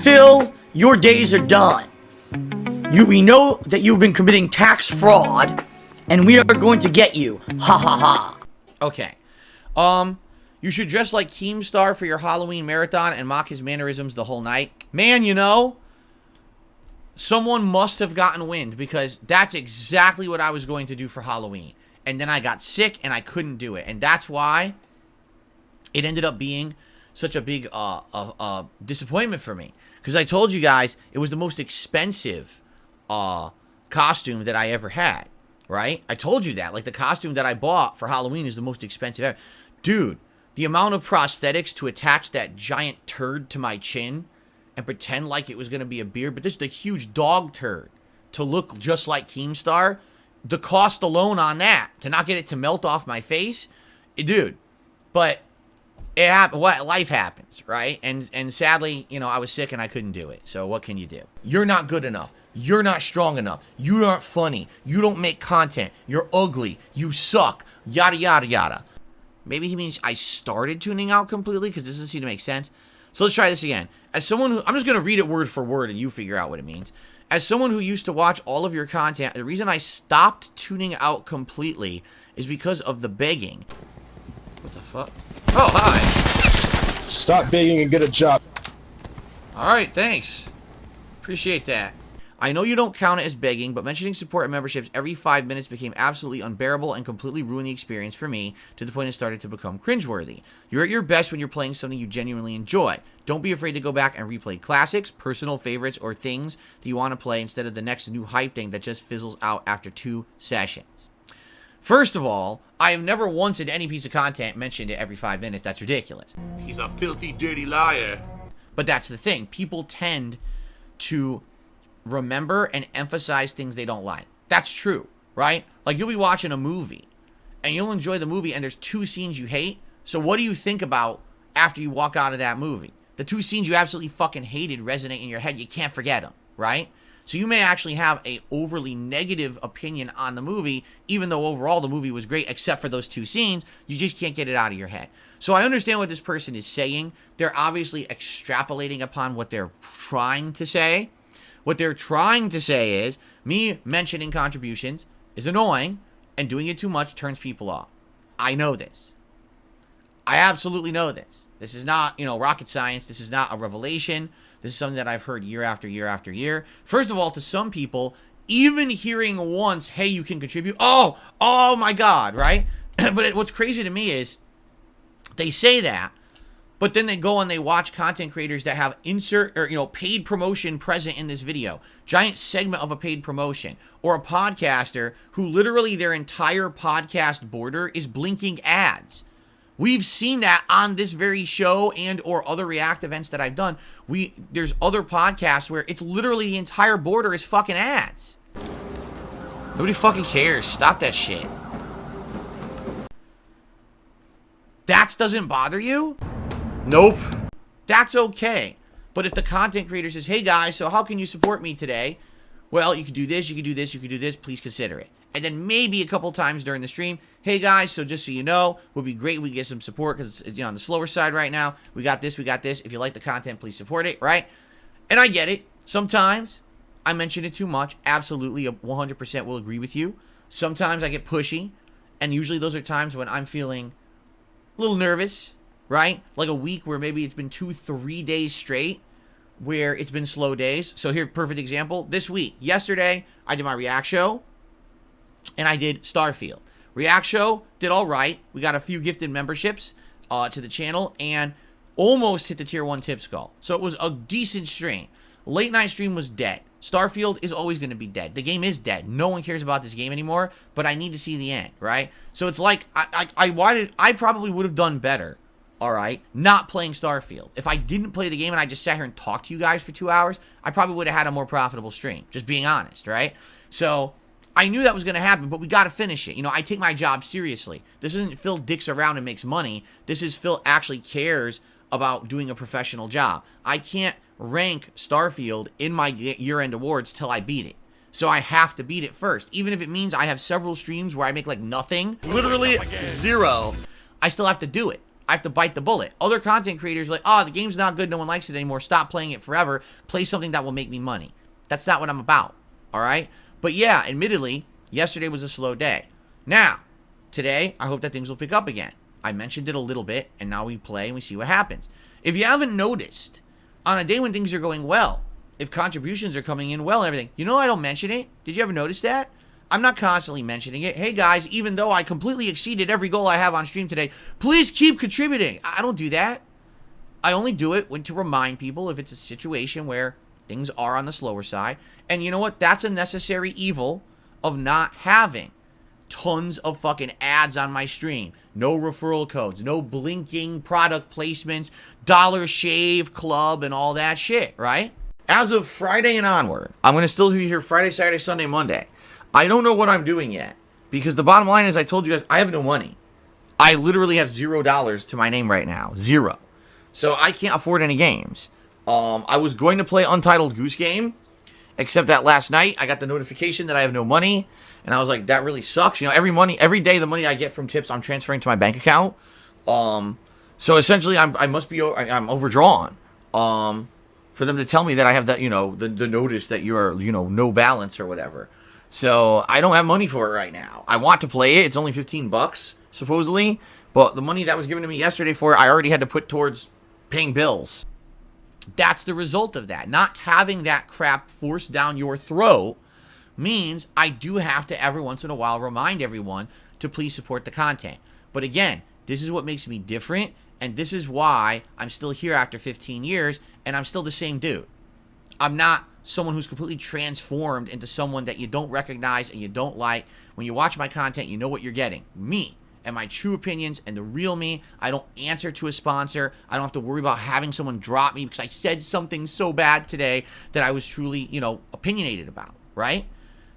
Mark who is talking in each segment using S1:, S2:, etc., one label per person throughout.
S1: Phil, your days are done. We know that you've been committing tax fraud, and we are going to get you. Ha ha ha.
S2: Okay. You should dress like Keemstar for your Halloween marathon and mock his mannerisms the whole night. Man, you know, someone must have gotten wind, because that's exactly what I was going to do for Halloween. And then I got sick and I couldn't do it. And that's why it ended up being such a big disappointment for me. Because I told you guys it was the most expensive costume that I ever had, right? I told you that. Like, the costume that I bought for Halloween is the most expensive ever. Dude, the amount of prosthetics to attach that giant turd to my chin and pretend like it was going to be a beard, but this is a huge dog turd to look just like Keemstar. The cost alone on that, to not get it to melt off my face, dude. But it happened. What, life happens, right? And sadly, you know, I was sick and I couldn't do it. So what can you do? You're not good enough. You're not strong enough. You aren't funny. You don't make content. You're ugly. You suck. Yada yada yada. Maybe he means I started tuning out completely, because this doesn't seem to make sense. So let's try this again. As someone who, I'm just going to read it word for word and you figure out what it means. As someone who used to watch all of your content, the reason I stopped tuning out completely is because of the begging. What the fuck? Oh, hi.
S3: Stop begging and get a job.
S2: Alright, thanks. Appreciate that. I know you don't count it as begging, but mentioning support and memberships every 5 minutes became absolutely unbearable and completely ruined the experience for me, to the point it started to become cringeworthy. You're at your best when you're playing something you genuinely enjoy. Don't be afraid to go back and replay classics, personal favorites, or things that you want to play instead of the next new hype thing that just fizzles out after 2 sessions. First of all, I have never once in any piece of content mentioned it every 5 minutes. That's ridiculous.
S4: He's a filthy, dirty liar.
S2: But that's the thing. People tend to remember and emphasize things they don't like. That's true, right? Like, you'll be watching a movie and you'll enjoy the movie and there's 2 scenes you hate. So what do you think about after you walk out of that movie? The 2 scenes you absolutely fucking hated resonate in your head. You can't forget them, right? So you may actually have a overly negative opinion on the movie, even though overall the movie was great, except for those 2 scenes. You just can't get it out of your head. So I understand what this person is saying. They're obviously extrapolating upon what they're trying to say. What they're trying to say is, me mentioning contributions is annoying, and doing it too much turns people off. I know this. I absolutely know this. This is not, you know, rocket science. This is not a revelation. This is something that I've heard year after year after year. First of all, to some people, even hearing once, hey, you can contribute, oh my God, right? But what's crazy to me is, they say that, but then they go and they watch content creators that have paid promotion present in this video. Giant segment of a paid promotion. Or a podcaster who literally their entire podcast border is blinking ads. We've seen that on this very show and or other React events that I've done. There's other podcasts where it's literally the entire border is fucking ads. Nobody fucking cares. Stop that shit. That doesn't bother you?
S4: Nope.
S2: That's okay. But if the content creator says, hey guys, so how can you support me today? Well, you can do this, you can do this, you can do this, please consider it. And then maybe a couple times during the stream, hey guys, so just so you know, would be great if we get some support, because it's, you know, on the slower side right now. We got this, we got this. If you like the content, please support it, right? And I get it. Sometimes I mention it too much. Absolutely, 100% will agree with you. Sometimes I get pushy, and usually those are times when I'm feeling a little nervous, right? Like a week where maybe it's been 2-3 days straight where it's been slow days. So here, perfect example. This week, yesterday, I did my React show, and I did Starfield. React show did all right. We got a few gifted memberships to the channel, and almost hit the tier 1 tips goal. So it was a decent stream. Late night stream was dead. Starfield is always going to be dead. The game is dead. No one cares about this game anymore, but I need to see the end, right? So it's like, I probably would have done better, all right, not playing Starfield. If I didn't play the game and I just sat here and talked to you guys for 2 hours, I probably would have had a more profitable stream, just being honest, right? So I knew that was going to happen, but we got to finish it. You know, I take my job seriously. This isn't Phil dicks around and makes money. This is Phil actually cares about doing a professional job. I can't rank Starfield in my year-end awards till I beat it. So I have to beat it first. Even if it means I have several streams where I make like nothing, literally 0, I still have to do it. I have to bite the bullet. Other content creators are like, oh, the game's not good, no one likes it anymore, stop playing it forever, play something that will make me money. That's not what I'm about, all right? But yeah, admittedly, yesterday was a slow day. Now, today, I hope that things will pick up again. I mentioned it a little bit, and now we play and we see what happens. If you haven't noticed, on a day when things are going well, if contributions are coming in well and everything, you know I don't mention it? Did you ever notice that? I'm not constantly mentioning it. Hey guys, even though I completely exceeded every goal I have on stream today, please keep contributing. I don't do that. I only do it when to remind people if it's a situation where things are on the slower side. And you know what? That's a necessary evil of not having tons of fucking ads on my stream. No referral codes, no blinking product placements, Dollar Shave Club and all that shit, right? As of Friday and onward, I'm going to still be here Friday, Saturday, Sunday, Monday. I don't know what I'm doing yet, because the bottom line is, I told you guys, I have no money. I literally have $0 to my name right now. 0. So I can't afford any games. I was going to play Untitled Goose Game, except that last night I got the notification that I have no money, and I was like, that really sucks. You know, every day the money I get from tips, I'm transferring to my bank account. So essentially, I'm overdrawn. For them to tell me that I have that, you know, the notice that you are, you know, no balance or whatever. So I don't have money for it right now. I want to play it. It's only $15 supposedly, but the money that was given to me yesterday for it, I already had to put towards paying bills. That's the result of that. Not having that crap forced down your throat means I do have to every once in a while remind everyone to please support the content. But again, this is what makes me different, and this is why I'm still here after 15 years, and I'm still the same dude. I'm not someone who's completely transformed into someone that you don't recognize and you don't like. When you watch my content, you know what you're getting. Me and my true opinions and the real me. I don't answer to a sponsor. I don't have to worry about having someone drop me because I said something so bad today that I was truly, you know, opinionated about, right?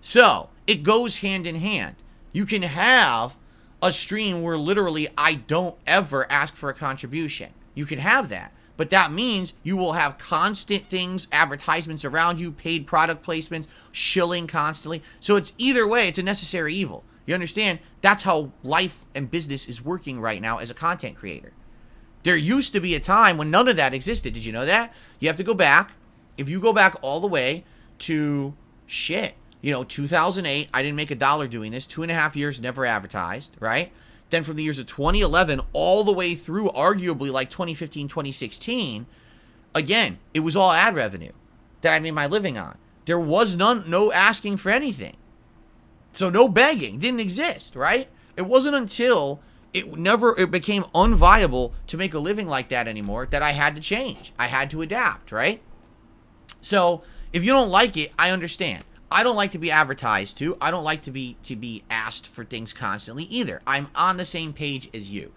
S2: So it goes hand in hand. You can have a stream where literally I don't ever ask for a contribution. You can have that. But that means you will have constant things, advertisements around you, paid product placements, shilling constantly. So it's either way, it's a necessary evil. You understand? That's how life and business is working right now as a content creator. There used to be a time when none of that existed. Did you know that? You have to go back. If you go back all the way to 2008, I didn't make $1 doing this. 2.5 years, never advertised, right? Then from the years of 2011 all the way through arguably like 2015, 2016, again, it was all ad revenue that I made my living on. There was no asking for anything. So no begging, didn't exist, right? It wasn't until it became unviable to make a living like that anymore that I had to change. I had to adapt, right? So if you don't like it, I understand. I don't like to be advertised to. I don't like to be asked for things constantly either. I'm on the same page as you.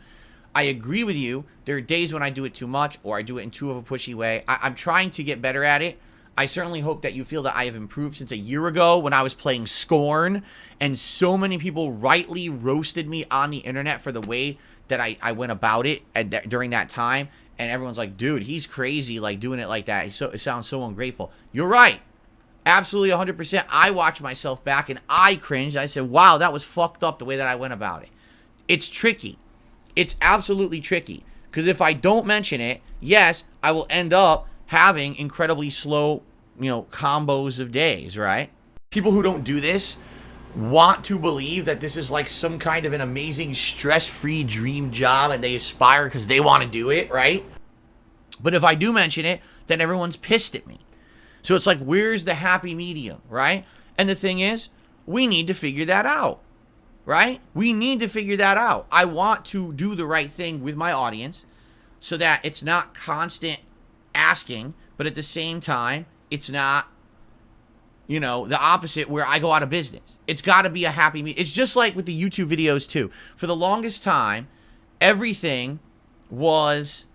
S2: I agree with you. There are days when I do it too much or I do it in too of a pushy way. I'm trying to get better at it. I certainly hope that you feel that I have improved since a year ago when I was playing Scorn and so many people rightly roasted me on the internet for the way that I went about it during that time. And everyone's like, dude, he's crazy, like doing it like that. It sounds so ungrateful. You're right. Absolutely 100%. I watched myself back and I cringed. I said, wow, that was fucked up the way that I went about it. It's tricky. It's absolutely tricky. Because if I don't mention it, yes, I will end up having incredibly slow, combos of days, right? People who don't do this want to believe that this is like some kind of an amazing stress-free dream job and they aspire because they want to do it, right? But if I do mention it, then everyone's pissed at me. So it's like, where's the happy medium, right? And the thing is, we need to figure that out, right? We need to figure that out. I want to do the right thing with my audience so that it's not constant asking, but at the same time, it's not, the opposite where I go out of business. It's got to be a happy medium. It's just like with the YouTube videos too. For the longest time, everything was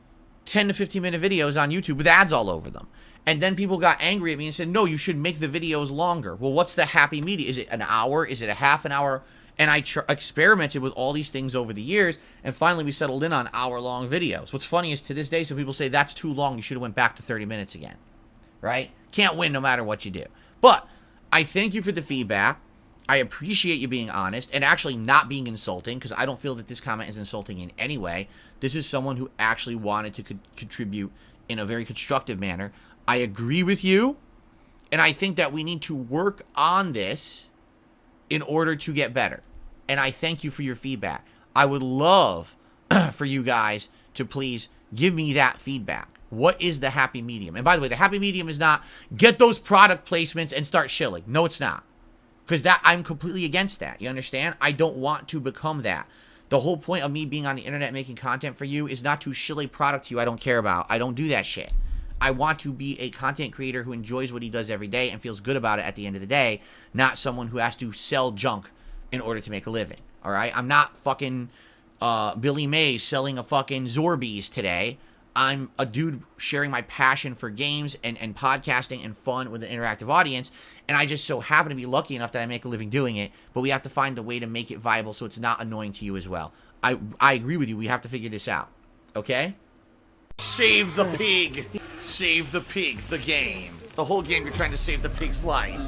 S2: 10 to 15 minute videos on YouTube with ads all over them. And then people got angry at me and said, no, you should make the videos longer. Well, what's the happy medium? Is it an hour? Is it a half an hour? And I experimented with all these things over the years, and finally we settled in on hour-long videos. What's funny is to this day, some people say, that's too long. You should have went back to 30 minutes again, right? Can't win no matter what you do. But I thank you for the feedback. I appreciate you being honest and actually not being insulting, because I don't feel that this comment is insulting in any way. This is someone who actually wanted to contribute in a very constructive manner. I agree with you, and I think that we need to work on this in order to get better. And I thank you for your feedback. I would love for you guys to please give me that feedback. What is the happy medium? And by the way, the happy medium is not get those product placements and start shilling. No, it's not. Because that, I'm completely against that. You understand? I don't want to become that. The whole point of me being on the internet making content for you is not to shill a product to you I don't care about. I don't do that shit. I want to be a content creator who enjoys what he does every day and feels good about it at the end of the day, not someone who has to sell junk in order to make a living. All right? I'm not fucking Billy Mays selling a fucking Zorbies today. I'm a dude sharing my passion for games and podcasting and fun with an interactive audience, and I just so happen to be lucky enough that I make a living doing it, but we have to find a way to make it viable so it's not annoying to you as well. I agree with you. We have to figure this out. Okay?
S4: Save the pig. Save the pig, the game.
S1: The whole game, you're trying to save the pig's life.